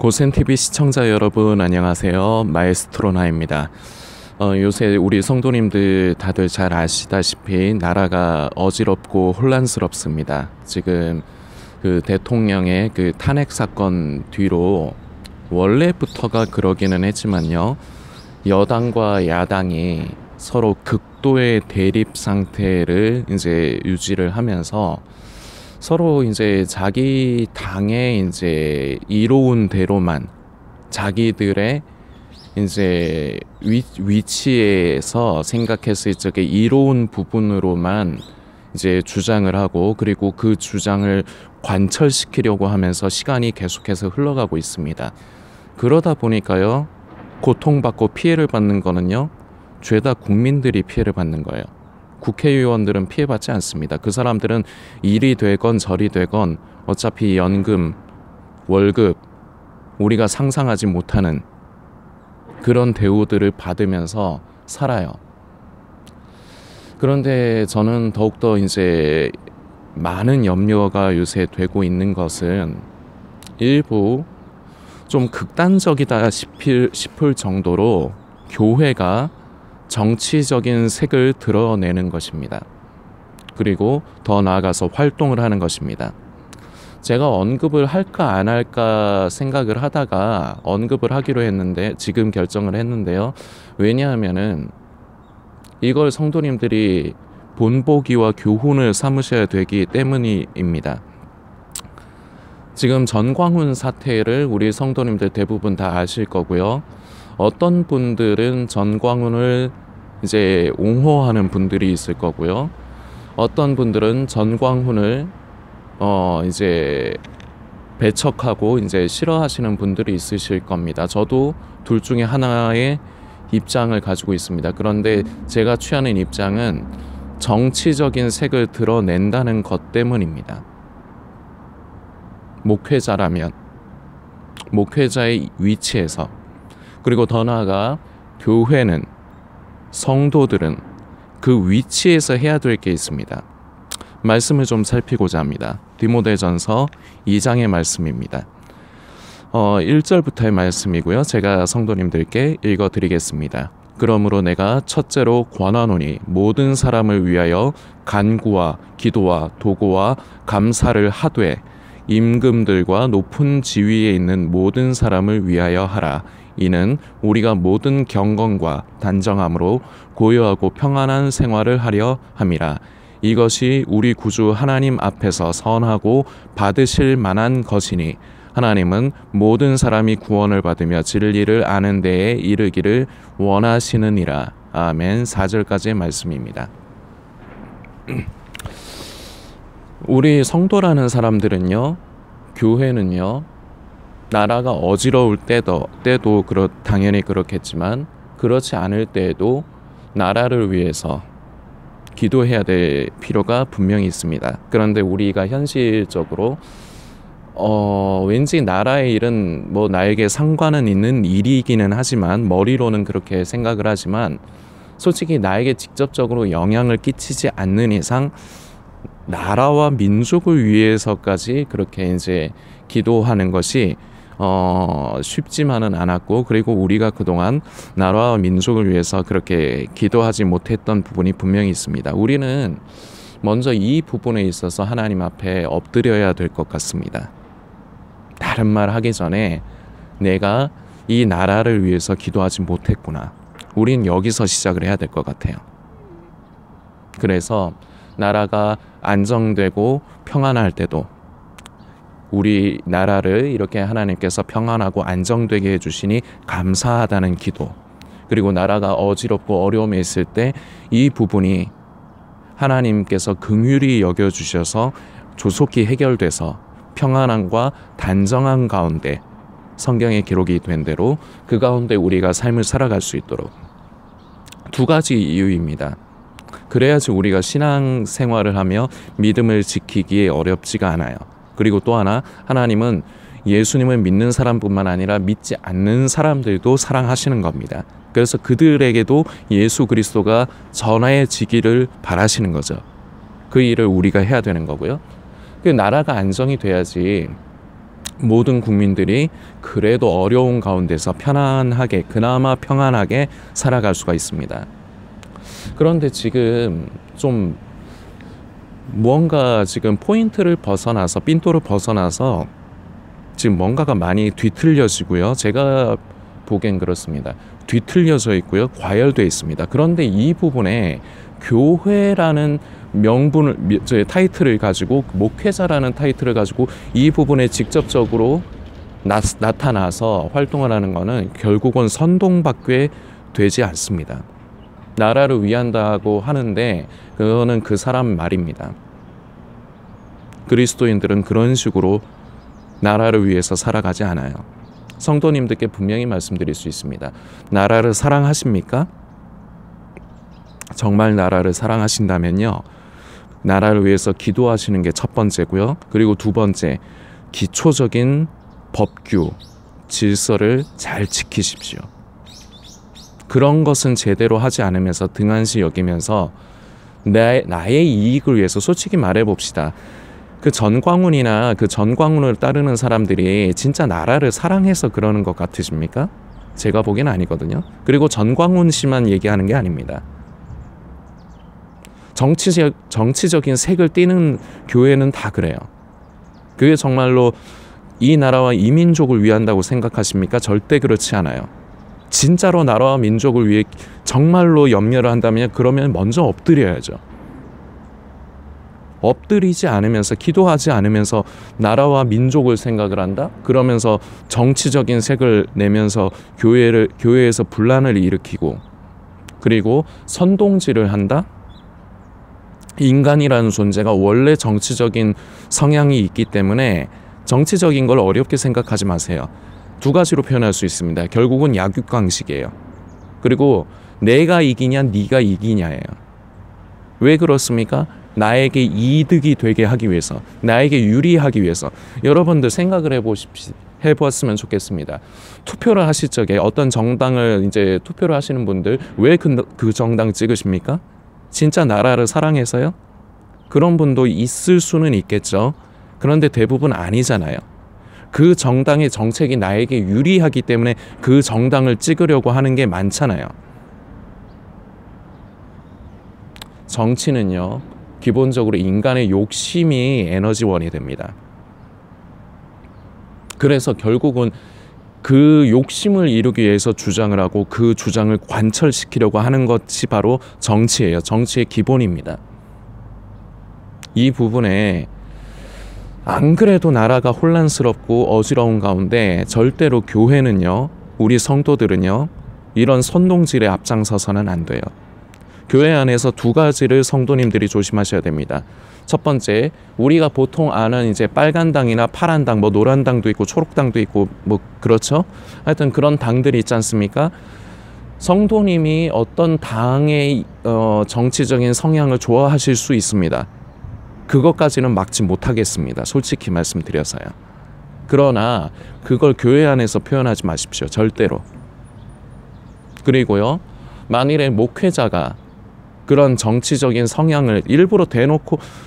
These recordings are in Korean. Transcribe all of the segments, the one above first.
고센TV 시청자 여러분 안녕하세요. 마에스트로나입니다. 요새 우리 성도님들 다들 잘 아시다시피 나라가 어지럽고 혼란스럽습니다. 지금 그 대통령의 그 탄핵 사건 뒤로 원래부터가 그러기는 했지만요. 여당과 야당이 서로 극도의 대립 상태를 이제 유지를 하면서 서로 이제 자기 당의 이제 이로운 대로만 자기들의 이제 위치에서 생각했을 적에 이로운 부분으로만 이제 주장을 하고, 그리고 그 주장을 관철시키려고 하면서 시간이 계속해서 흘러가고 있습니다. 그러다 보니까요, 고통받고 피해를 받는 거는요, 죄다 국민들이 피해를 받는 거예요. 국회의원들은 피해받지 않습니다. 그 사람들은 일이 되건 저리 되건 어차피 연금, 월급, 우리가 상상하지 못하는 그런 대우들을 받으면서 살아요. 그런데 저는 더욱더 이제 많은 염려가 요새 되고 있는 것은 일부 좀 극단적이다 싶을 정도로 교회가 정치적인 색을 드러내는 것입니다. 그리고 더 나아가서 활동을 하는 것입니다. 제가 언급을 할까 안 할까 생각을 하다가 언급을 하기로 했는데, 지금 결정을 했는데요. 왜냐하면은 이걸 성도님들이 본보기와 교훈을 삼으셔야 되기 때문입니다. 지금 전광훈 사태를 우리 성도님들 대부분 다 아실 거고요. 어떤 분들은 전광훈을 이제 옹호하는 분들이 있을 거고요. 어떤 분들은 전광훈을 이제 배척하고 이제 싫어하시는 분들이 있으실 겁니다. 저도 둘 중에 하나의 입장을 가지고 있습니다. 그런데 제가 취하는 입장은 정치적인 색을 드러낸다는 것 때문입니다. 목회자라면 목회자의 위치에서, 그리고 더 나아가 교회는, 성도들은 그 위치에서 해야 될 게 있습니다. 말씀을 좀 살피고자 합니다. 디모데전서 2장의 말씀입니다. 1절부터의 말씀이고요. 제가 성도님들께 읽어드리겠습니다. 그러므로 내가 첫째로 권하노니 모든 사람을 위하여 간구와 기도와 도고와 감사를 하되 임금들과 높은 지위에 있는 모든 사람을 위하여 하라. 이는 우리가 모든 경건과 단정함으로 고요하고 평안한 생활을 하려 함이라. 이것이 우리 구주 하나님 앞에서 선하고 받으실 만한 것이니 하나님은 모든 사람이 구원을 받으며 진리를 아는 데에 이르기를 원하시느니라. 아멘. 4절까지의 말씀입니다. 우리 성도라는 사람들은요, 교회는요, 나라가 어지러울 때도 당연히 그렇겠지만, 그렇지 않을 때에도 나라를 위해서 기도해야 될 필요가 분명히 있습니다. 그런데 우리가 현실적으로 왠지 나라의 일은 뭐 나에게 상관은 있는 일이기는 하지만, 머리로는 그렇게 생각을 하지만 솔직히 나에게 직접적으로 영향을 끼치지 않는 이상 나라와 민족을 위해서까지 그렇게 이제 기도하는 것이 쉽지만은 않았고, 그리고 우리가 그동안 나라와 민족을 위해서 그렇게 기도하지 못했던 부분이 분명히 있습니다. 우리는 먼저 이 부분에 있어서 하나님 앞에 엎드려야 될 것 같습니다. 다른 말 하기 전에 내가 이 나라를 위해서 기도하지 못했구나. 우린 여기서 시작을 해야 될 것 같아요. 그래서 나라가 안정되고 평안할 때도 우리 나라를 이렇게 하나님께서 평안하고 안정되게 해주시니 감사하다는 기도, 그리고 나라가 어지럽고 어려움에 있을 때 이 부분이 하나님께서 긍휼히 여겨주셔서 조속히 해결돼서 평안함과 단정함 가운데, 성경에 기록이 된 대로 그 가운데 우리가 삶을 살아갈 수 있도록, 두 가지 이유입니다. 그래야지 우리가 신앙생활을 하며 믿음을 지키기에 어렵지가 않아요. 그리고 또 하나, 하나님은 예수님을 믿는 사람뿐만 아니라 믿지 않는 사람들도 사랑하시는 겁니다. 그래서 그들에게도 예수 그리스도가 전해지기를 바라시는 거죠. 그 일을 우리가 해야 되는 거고요. 그 나라가 안정이 돼야지 모든 국민들이 그래도 어려운 가운데서 편안하게, 그나마 평안하게 살아갈 수가 있습니다. 그런데 지금 좀 무언가 지금 포인트를 벗어나서, 삔또를 벗어나서 지금 뭔가가 많이 뒤틀려지고요. 제가 보기엔 그렇습니다. 뒤틀려져 있고요. 과열되어 있습니다. 그런데 이 부분에 교회라는 명분을, 타이틀을 가지고, 목회자라는 타이틀을 가지고 이 부분에 직접적으로 나타나서 활동을 하는 것은 결국은 선동밖에 되지 않습니다. 나라를 위한다고 하는데 그거는 그 사람 말입니다. 그리스도인들은 그런 식으로 나라를 위해서 살아가지 않아요. 성도님들께 분명히 말씀드릴 수 있습니다. 나라를 사랑하십니까? 정말 나라를 사랑하신다면요, 나라를 위해서 기도하시는 게 첫 번째고요. 그리고 두 번째, 기초적인 법규, 질서를 잘 지키십시오. 그런 것은 제대로 하지 않으면서 등한시 여기면서 나의 이익을 위해서, 솔직히 말해봅시다. 그 전광훈이나 그 전광훈을 따르는 사람들이 진짜 나라를 사랑해서 그러는 것 같으십니까? 제가 보기엔 아니거든요. 그리고 전광훈 씨만 얘기하는 게 아닙니다. 정치적인 색을 띠는 교회는 다 그래요. 그게 정말로 이 나라와 이 민족을 위한다고 생각하십니까? 절대 그렇지 않아요. 진짜로 나라와 민족을 위해 정말로 염려를 한다면 그러면 먼저 엎드려야죠. 엎드리지 않으면서, 기도하지 않으면서 나라와 민족을 생각을 한다? 그러면서 정치적인 색을 내면서 교회에서 분란을 일으키고, 그리고 선동질을 한다? 인간이라는 존재가 원래 정치적인 성향이 있기 때문에 정치적인 걸 어렵게 생각하지 마세요. 두 가지로 표현할 수 있습니다. 결국은 약육강식이에요. 그리고 내가 이기냐 네가 이기냐예요. 왜 그렇습니까? 나에게 이득이 되게 하기 위해서, 나에게 유리하기 위해서. 여러분들 생각을 해보았으면 좋겠습니다. 투표를 하실 적에 어떤 정당을 이제 투표를 하시는 분들 왜 그 정당 찍으십니까? 진짜 나라를 사랑해서요? 그런 분도 있을 수는 있겠죠. 그런데 대부분 아니잖아요. 그 정당의 정책이 나에게 유리하기 때문에 그 정당을 찍으려고 하는 게 많잖아요. 정치는요, 기본적으로 인간의 욕심이 에너지원이 됩니다. 그래서 결국은 그 욕심을 이루기 위해서 주장을 하고 그 주장을 관철시키려고 하는 것이 바로 정치예요. 정치의 기본입니다. 이 부분에 안 그래도 나라가 혼란스럽고 어지러운 가운데 절대로 교회는요, 우리 성도들은요, 이런 선동질에 앞장서서는 안 돼요. 교회 안에서 두 가지를 성도님들이 조심하셔야 됩니다. 첫 번째, 우리가 보통 아는 이제 빨간 당이나 파란 당, 뭐 노란 당도 있고 초록 당도 있고 뭐 그렇죠? 하여튼 그런 당들이 있지 않습니까? 성도님이 어떤 당의 정치적인 성향을 좋아하실 수 있습니다. 그것까지는 막지 못하겠습니다. 솔직히 말씀드려서요. 그러나 그걸 교회 안에서 표현하지 마십시오. 절대로. 그리고요, 만일에 목회자가 그런 정치적인 성향을 일부러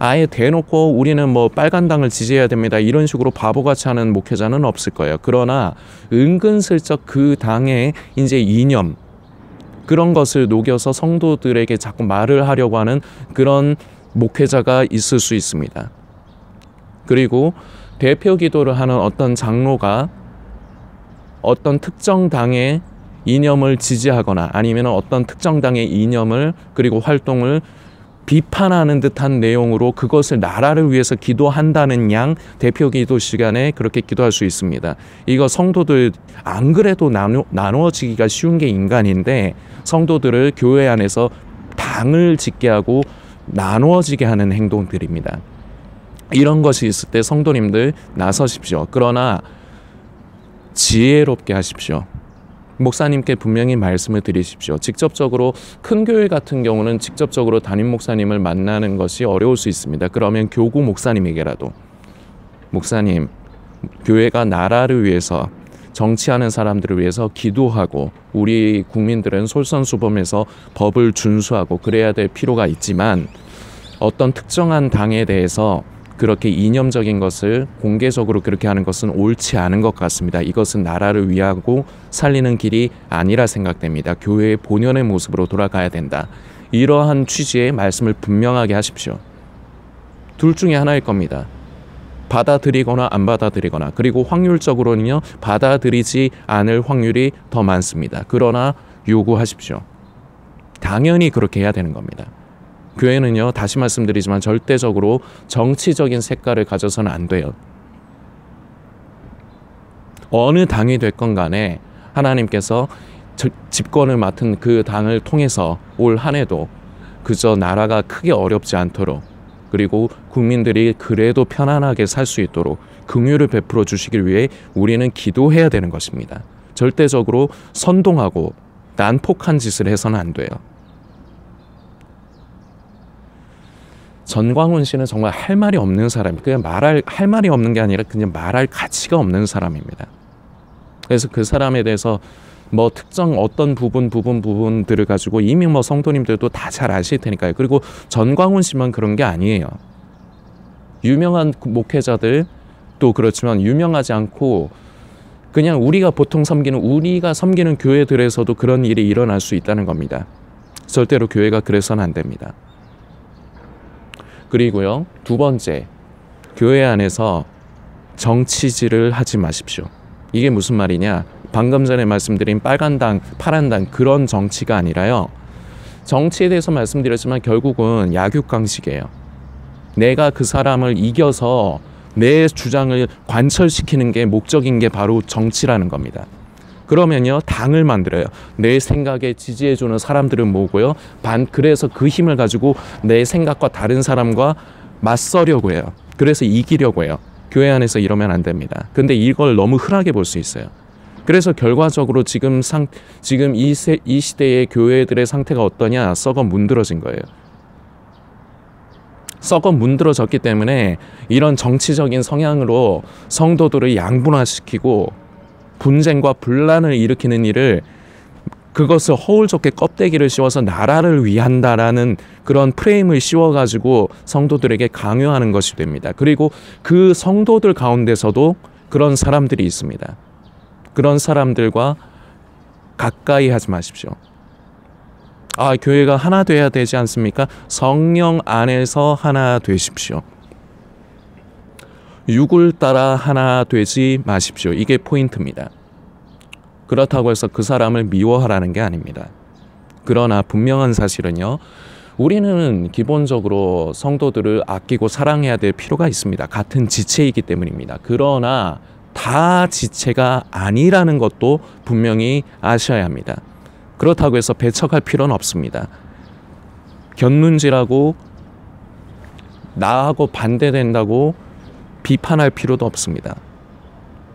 아예 대놓고 우리는 뭐 빨간 당을 지지해야 됩니다, 이런 식으로 바보같이 하는 목회자는 없을 거예요. 그러나 은근슬쩍 그 당의 이제 이념, 그런 것을 녹여서 성도들에게 자꾸 말을 하려고 하는 그런 목회자가 있을 수 있습니다. 그리고 대표 기도를 하는 어떤 장로가 어떤 특정 당의 이념을 지지하거나 아니면 어떤 특정 당의 이념을 그리고 활동을 비판하는 듯한 내용으로 그것을 나라를 위해서 기도한다는 양 대표 기도 시간에 그렇게 기도할 수 있습니다. 이거 성도들 안 그래도 나누어지기가 쉬운 게 인간인데 성도들을 교회 안에서 당을 짓게 하고 나누어지게 하는 행동들입니다. 이런 것이 있을 때 성도님들 나서십시오. 그러나 지혜롭게 하십시오. 목사님께 분명히 말씀을 드리십시오. 직접적으로 큰 교회 같은 경우는 직접적으로 담임 목사님을 만나는 것이 어려울 수 있습니다. 그러면 교구 목사님에게라도, 목사님, 교회가 나라를 위해서, 정치하는 사람들을 위해서 기도하고 우리 국민들은 솔선수범해서 법을 준수하고 그래야 될 필요가 있지만 어떤 특정한 당에 대해서 그렇게 이념적인 것을 공개적으로 그렇게 하는 것은 옳지 않은 것 같습니다. 이것은 나라를 위하고 살리는 길이 아니라 생각됩니다. 교회의 본연의 모습으로 돌아가야 된다. 이러한 취지의 말씀을 분명하게 하십시오. 둘 중에 하나일 겁니다. 받아들이거나 안 받아들이거나. 그리고 확률적으로는요, 받아들이지 않을 확률이 더 많습니다. 그러나 요구하십시오. 당연히 그렇게 해야 되는 겁니다. 교회는요, 다시 말씀드리지만 절대적으로 정치적인 색깔을 가져서는 안 돼요. 어느 당이 됐건 간에 하나님께서 집권을 맡은 그 당을 통해서 올 한 해도 그저 나라가 크게 어렵지 않도록, 그리고 국민들이 그래도 편안하게 살 수 있도록 긍휼을 베풀어 주시길 위해 우리는 기도해야 되는 것입니다. 절대적으로 선동하고 난폭한 짓을 해서는 안 돼요. 전광훈 씨는 정말 할 말이 없는 사람, 그냥 할 말이 없는 게 아니라 그냥 말할 가치가 없는 사람입니다. 그래서 그 사람에 대해서 뭐 특정 어떤 부분들을 가지고 이미 뭐 성도님들도 다 잘 아실 테니까요. 그리고 전광훈 씨만 그런 게 아니에요. 유명한 목회자들 또 그렇지만 유명하지 않고 그냥 우리가 섬기는 교회들에서도 그런 일이 일어날 수 있다는 겁니다. 절대로 교회가 그래서는 안 됩니다. 그리고요, 두 번째, 교회 안에서 정치질을 하지 마십시오. 이게 무슨 말이냐? 방금 전에 말씀드린 빨간 당, 파란 당 그런 정치가 아니라요. 정치에 대해서 말씀드렸지만 결국은 약육강식이에요. 내가 그 사람을 이겨서 내 주장을 관철시키는 게 목적인 게 바로 정치라는 겁니다. 그러면요, 당을 만들어요. 내 생각에 지지해주는 사람들을 모으고요. 그래서 그 힘을 가지고 내 생각과 다른 사람과 맞서려고 해요. 그래서 이기려고 해요. 교회 안에서 이러면 안 됩니다. 근데 이걸 너무 흔하게 볼 수 있어요. 그래서 결과적으로 지금 이 시대의 교회들의 상태가 어떠냐? 썩어 문드러진 거예요. 썩어 문드러졌기 때문에 이런 정치적인 성향으로 성도들을 양분화시키고 분쟁과 분란을 일으키는 일을, 그것을 허울 좋게 껍데기를 씌워서 나라를 위한다라는 그런 프레임을 씌워가지고 성도들에게 강요하는 것이 됩니다. 그리고 그 성도들 가운데서도 그런 사람들이 있습니다. 그런 사람들과 가까이 하지 마십시오. 교회가 하나 돼야 되지 않습니까? 성령 안에서 하나 되십시오. 육을 따라 하나 되지 마십시오. 이게 포인트입니다. 그렇다고 해서 그 사람을 미워하라는 게 아닙니다. 그러나 분명한 사실은요, 우리는 기본적으로 성도들을 아끼고 사랑해야 될 필요가 있습니다. 같은 지체이기 때문입니다. 그러나 다 지체가 아니라는 것도 분명히 아셔야 합니다. 그렇다고 해서 배척할 필요는 없습니다. 견눈질하고 나하고 반대된다고 비판할 필요도 없습니다.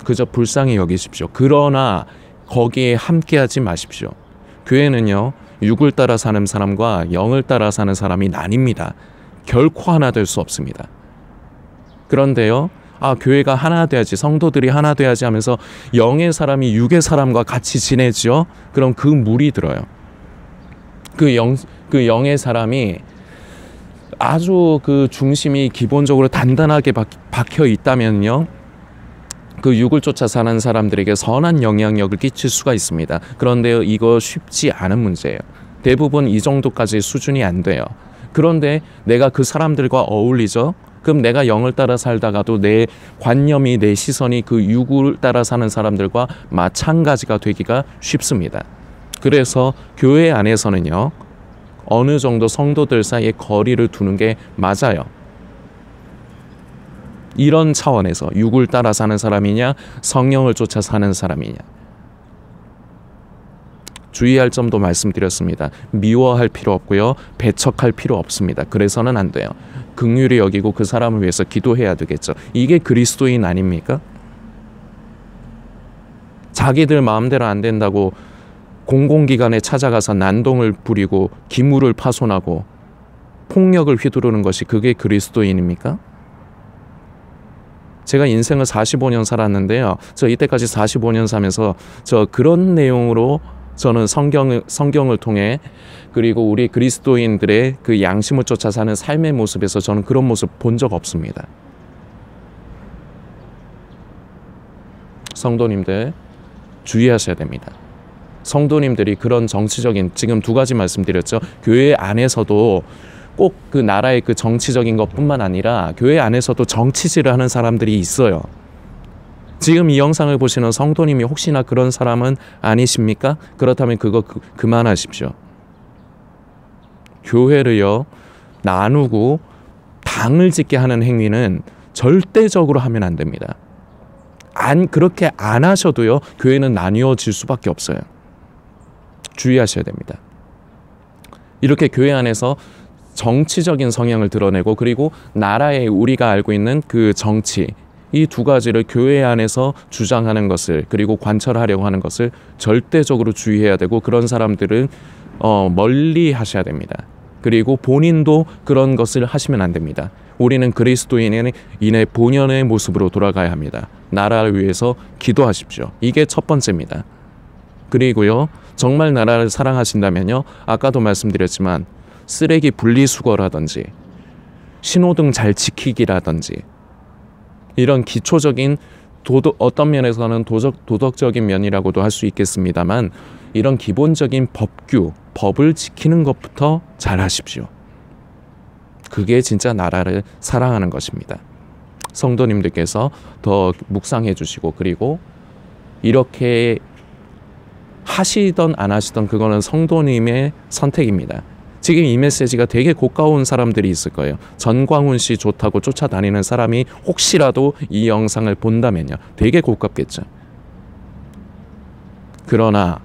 그저 불쌍히 여기십시오. 그러나 거기에 함께하지 마십시오. 교회는요, 육을 따라 사는 사람과 영을 따라 사는 사람이 나뉩니다. 결코 하나 될 수 없습니다. 그런데요, 교회가 하나 돼야지, 성도들이 하나 돼야지 하면서 영의 사람이 육의 사람과 같이 지내죠. 그럼 그 물이 들어요. 그 영의 사람이 아주 그 중심이 기본적으로 단단하게 박혀 있다면요, 그 육을 쫓아 사는 사람들에게 선한 영향력을 끼칠 수가 있습니다. 그런데 이거 쉽지 않은 문제예요. 대부분 이 정도까지 수준이 안 돼요. 그런데 내가 그 사람들과 어울리죠? 그럼 내가 영을 따라 살다가도 내 관념이, 내 시선이 그 육을 따라 사는 사람들과 마찬가지가 되기가 쉽습니다. 그래서 교회 안에서는요, 어느 정도 성도들 사이에 거리를 두는 게 맞아요. 이런 차원에서 육을 따라 사는 사람이냐, 성령을 쫓아 사는 사람이냐. 주의할 점도 말씀드렸습니다. 미워할 필요 없고요, 배척할 필요 없습니다. 그래서는 안 돼요. 긍휼히 여기고 그 사람을 위해서 기도해야 되겠죠. 이게 그리스도인 아닙니까? 자기들 마음대로 안 된다고 공공기관에 찾아가서 난동을 부리고 기물을 파손하고 폭력을 휘두르는 것이 그게 그리스도인입니까? 제가 인생을 45년 살았는데요, 저 이때까지 45년 살면서 저 그런 내용으로 저는 성경을 통해, 그리고 우리 그리스도인들의 그 양심을 쫓아 사는 삶의 모습에서 저는 그런 모습 본 적 없습니다. 성도님들 주의하셔야 됩니다. 성도님들이 그런 정치적인, 지금 두 가지 말씀드렸죠. 교회 안에서도 꼭 그 나라의 그 정치적인 것뿐만 아니라 교회 안에서도 정치질을 하는 사람들이 있어요. 지금 이 영상을 보시는 성도님이 혹시나 그런 사람은 아니십니까? 그렇다면 그거 그만하십시오. 교회를요 나누고 당을 짓게 하는 행위는 절대적으로 하면 안 됩니다. 그렇게 안 하셔도요 교회는 나뉘어질 수밖에 없어요. 주의하셔야 됩니다. 이렇게 교회 안에서 정치적인 성향을 드러내고 그리고 나라의 우리가 알고 있는 그 정치, 이 두 가지를 교회 안에서 주장하는 것을 그리고 관철하려고 하는 것을 절대적으로 주의해야 되고, 그런 사람들은 멀리 하셔야 됩니다. 그리고 본인도 그런 것을 하시면 안 됩니다. 우리는 그리스도인의 본연의 모습으로 돌아가야 합니다. 나라를 위해서 기도하십시오. 이게 첫 번째입니다. 그리고요 정말 나라를 사랑하신다면요, 아까도 말씀드렸지만 쓰레기 분리수거라든지 신호등 잘 지키기라든지 이런 기초적인 어떤 면에서는 도덕적인 면이라고도 할 수 있겠습니다만, 이런 기본적인 법을 지키는 것부터 잘 하십시오. 그게 진짜 나라를 사랑하는 것입니다. 성도님들께서 더 묵상해 주시고, 그리고 이렇게 하시던 안 하시던 그거는 성도님의 선택입니다. 지금 이 메시지가 되게 고가운 사람들이 있을 거예요. 전광훈 씨 좋다고 쫓아다니는 사람이 혹시라도 이 영상을 본다면요, 되게 고깝겠죠. 그러나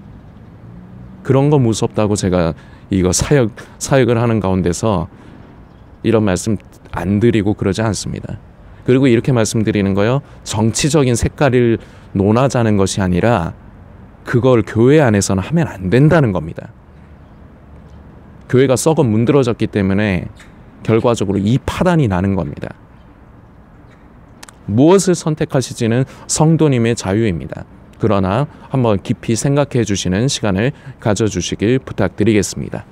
그런 거 무섭다고 제가 이거 사역을 하는 가운데서 이런 말씀 안 드리고 그러지 않습니다. 그리고 이렇게 말씀드리는 거요, 정치적인 색깔을 논하자는 것이 아니라 그걸 교회 안에서는 하면 안 된다는 겁니다. 교회가 썩어 문드러졌기 때문에 결과적으로 이 파단이 나는 겁니다. 무엇을 선택하실지는 성도님의 자유입니다. 그러나 한번 깊이 생각해 주시는 시간을 가져주시길 부탁드리겠습니다.